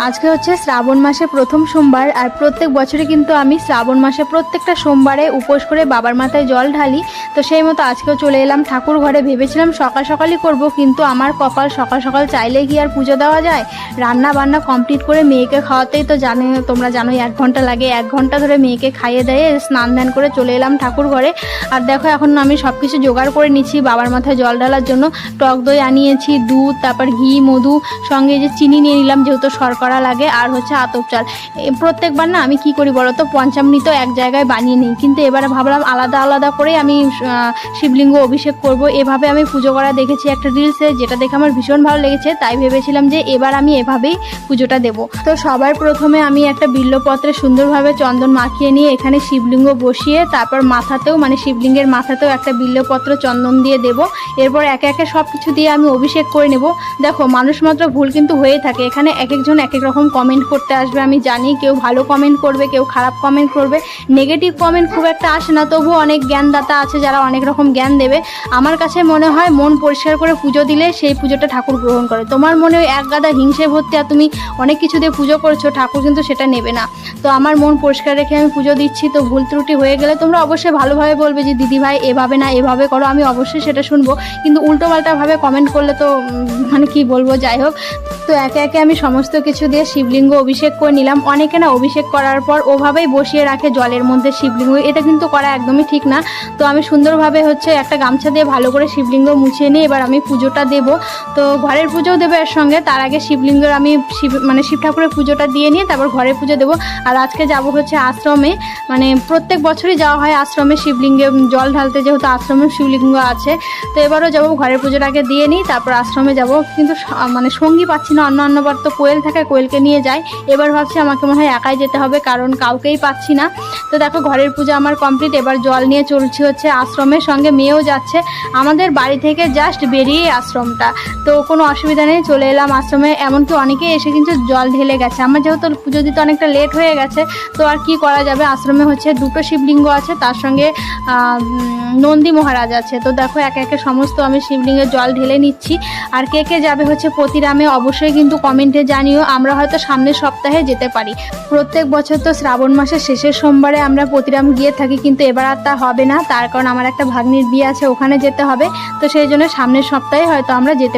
আজকে হচ্ছে শ্রাবণ মাসে প্রথম সোমবার। আর প্রত্যেক বছরে কিন্তু আমি শ্রাবণ মাসে প্রত্যেকটা সোমবারে উপোস করে বাবার মাথায় জল ঢালি। তো সেই মতো আজকেও চলে এলাম ঠাকুর ঘরে। ভেবেছিলাম সকাল সকালই করব, কিন্তু আমার কপাল, সকাল সকাল চাইলে কি আর পুজো দেওয়া যায়? রান্না বান্না কমপ্লিট করে মেয়েকে খাওয়াতেই তো তোমরা জানোই 1 ঘন্টা লাগে। 1 ঘন্টা ধরে মেয়েকে খাইয়ে দেয়ে স্নান ধ্যান করে চলে এলাম ঠাকুর ঘরে। আর দেখো এখন আমি সব কিছু জোগাড় করে নিচ্ছি বাবার মাথায় জল ঢালার জন্য। টক দই আনিয়েছি, দুধ, তারপর ঘি, মধু, সঙ্গে যে চিনি নিয়ে নিলাম যেহেতু শর্করা লাগে, আর হচ্ছে আতপ চাল। প্রত্যেকবার না আমি কি করি বলো তো, পঞ্চামৃত এক জায়গায় বানিয়ে নিই, কিন্তু এবারে ভাবলাম আলাদা আলাদা করে আমি শিবলিঙ্গ অভিষেক করব। এভাবে আমি পুজো করা দেখেছি একটা রিলসে, যেটা দেখে আমার ভীষণ ভালো লেগেছে। তাই ভেবেছিলাম যে এবার আমি এভাবেই পুজোটা দেব। তো সবার প্রথমে আমি একটা বিল্লপত্রে সুন্দরভাবে চন্দন মাখিয়ে নিয়ে এখানে শিবলিঙ্গ বসিয়ে তারপর মাথাতেও, মানে শিবলিঙ্গের মাথাতেও একটা বিল্লপত্র চন্দন দিয়ে দেব। এরপর একে একে সব কিছু দিয়ে আমি অভিষেক করে নেব। দেখো মানুষ মাত্র ভুল কিন্তু হয়ে থাকে, এখানে এক একজন এক এক রকম কমেন্ট করতে আসবে। আমি জানি কেউ ভালো কমেন্ট করবে, কেউ খারাপ কমেন্ট করবে, নেগেটিভ কমেন্ট খুব একটা আসে না, তবুও অনেক জ্ঞানদাতা আছে যারা অনেক রকম জ্ঞান দেবে। আমার কাছে মনে হয় মন পরিষ্কার করে পুজো দিলে সেই পুজোটা ঠাকুর গ্রহণ করে। তোমার মনে এক গাদা হিংসে ভর্তি আর তুমি অনেক কিছু দিয়ে পুজো করছো, ঠাকুর কিন্তু সেটা নেবে না। তো আমার মন পরিষ্কার রেখে আমি পুজো দিচ্ছি। তো ভুল ত্রুটি হয়ে গেলে তোমরা অবশ্যই ভালোভাবে বলবে যে দিদি ভাই এভাবে না এভাবে করো, আমি অবশ্যই সেটা শুনবো। কিন্তু উল্টোপাল্টাভাবে কমেন্ট করলে তো মানে কি বলবো, যাই হোক। তো একে একে আমি সমস্ত কিছু দিয়ে শিবলিঙ্গ অভিষেক করে নিলাম। অনেকে না অভিষেক করার পর ওভাবেই বসিয়ে রাখে জলের মধ্যে শিবলিঙ্গ, এটা কিন্তু করা একদমই ঠিক না। তো আমি সুন্দরভাবে হচ্ছে একটা গামছা দিয়ে ভালো করে শিবলিঙ্গ মুছিয়ে নিয়ে এবার আমি পুজোটা দেব। তো ঘরের পুজোও দেবো এর সঙ্গে, তার আগে শিবলিঙ্গের আমি শিব ঠাকুরের পুজোটা দিয়ে নিয়ে তারপর ঘরের পুজো দেবো। আর আজকে যাব হচ্ছে আশ্রমে, মানে প্রত্যেক বছরই যাওয়া হয় আশ্রমে শিবলিঙ্গে জল ঢালতে, যেহেতু আশ্রমে শিবলিঙ্গ আছে। তো এবারও যাবো, ঘরের পুজোটাকে দিয়ে নিই তারপর আশ্রমে যাব। কিন্তু মানে সঙ্গী পাচ্ছি না, অন্যবার তো কোয়েল থাকে, কোয়েলকে নিয়ে যাই। এবার ভাবছি আমাকে মনে হয় একাই যেতে হবে, কারণ কাউকেই পাচ্ছি না। তো দেখো ঘরের পুজো আমার কমপ্লিট। এবার জল নিয়ে চলছি হচ্ছে আশ্রমের, সঙ্গে মেয়েও যাচ্ছে। আমাদের বাড়ি থেকে জাস্ট বেরিয়ে আশ্রমটা, তো কোনো অসুবিধা নেই, চলে এলাম আশ্রমে। এমনকি অনেকেই এসে কিন্তু জল ঢেলে গেছে। আমার যেহেতু পুজো দিতে অনেকটা লেট হয়ে গেছে, তো আর কি করা যাবে। আশ্রমে হচ্ছে 2টো শিবলিঙ্গ আছে, তার সঙ্গে নন্দী মহারাজ আছে। তো দেখো একে একে সমস্ত আমি শিবলিঙ্গের জল ঢেলে নিচ্ছি। আর কে কে যাবে হচ্ছে প্রতিরামে অবশ্যই কিন্তু কমেন্টে জানিও, আমরা হয়তো সামনের সপ্তাহে যেতে পারি। প্রত্যেক বছর তো শ্রাবণ মাসের শেষের সোমবারে আমরা প্রতিরাম গিয়ে থাকি, কিন্তু এবার আর তা হবে না, তার কারণ আমার একটা ভাগ্নির বিয়ে আছে, ওখানে যেতে হবে। তো সেই জন্য সামনের সপ্তাহে হয়তো আমরা যেতে